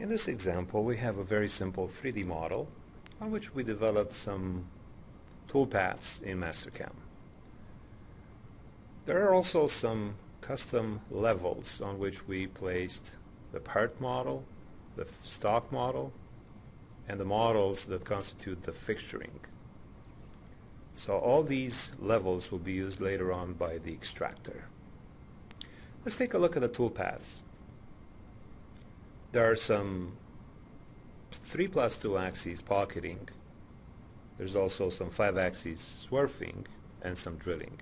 In this example, we have a very simple 3D model on which we developed some toolpaths in Mastercam. There are also some custom levels on which we placed the part model, the stock model, and the models that constitute the fixturing. So all these levels will be used later on by the extractor. Let's take a look at the toolpaths. There are some 3+2 axes pocketing. There's also some 5 axes swerving and some drilling.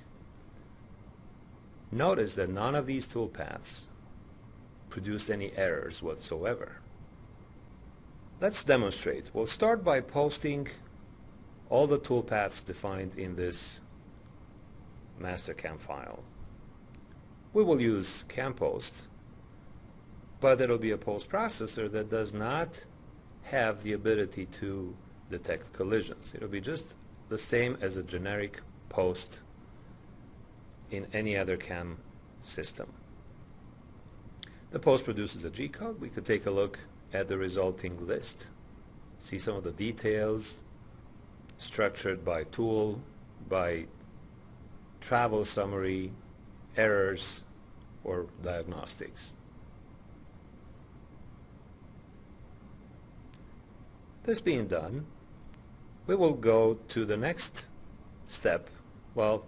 Notice that none of these toolpaths produced any errors whatsoever. Let's demonstrate. We'll start by posting all the toolpaths defined in this Mastercam file. We will use CamPost, but it'll be a post processor that does not have the ability to detect collisions. It'll be just the same as a generic post in any other CAM system. The post produces a G-code. We could take a look at the resulting list, see some of the details structured by tool, by travel summary, errors, or diagnostics. This being done, we will go to the next step. Well,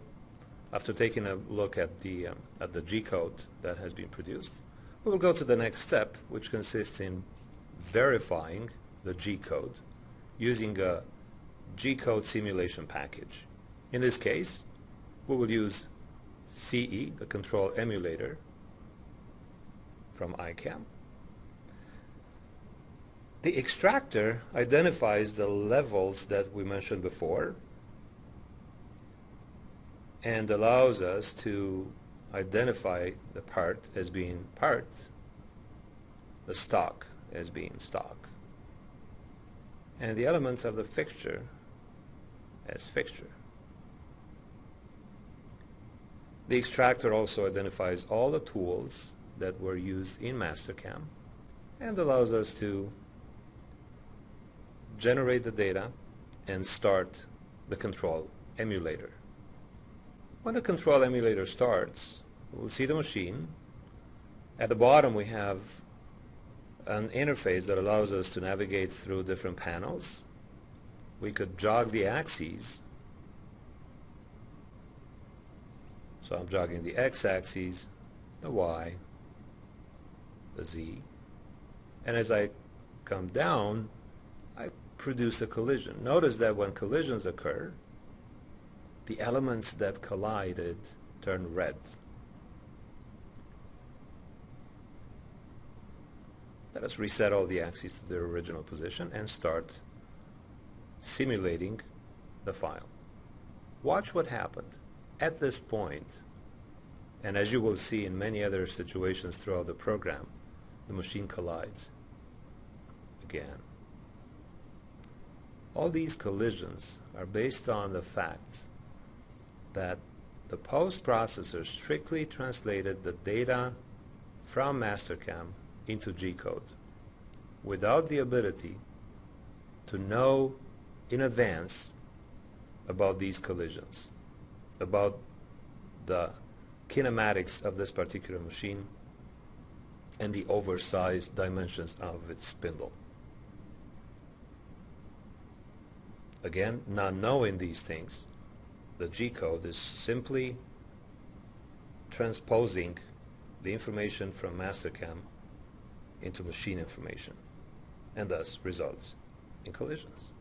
after taking a look at the G-code that has been produced, we will go to the next step, which consists in verifying the G-code using a G-code simulation package. In this case, we will use CE, the control emulator from ICAM. The extractor identifies the levels that we mentioned before and allows us to identify the part as being part, the stock as being stock, and the elements of the fixture as fixture. The extractor also identifies all the tools that were used in Mastercam and allows us to generate the data and start the control emulator. When the control emulator starts, we'll see the machine. At the bottom we have an interface that allows us to navigate through different panels. We could jog the axes. So I'm jogging the x-axis, the y, the z, and as I come down, I produce a collision. Notice that when collisions occur, the elements that collided turn red. Let us reset all the axes to their original position and start simulating the file. Watch what happened. At this point, and as you will see in many other situations throughout the program, the machine collides again. All these collisions are based on the fact that the post processor strictly translated the data from Mastercam into G-code without the ability to know in advance about these collisions, about the kinematics of this particular machine and the oversized dimensions of its spindle. Again, not knowing these things, the G-code is simply transposing the information from Mastercam into machine information, and thus results in collisions.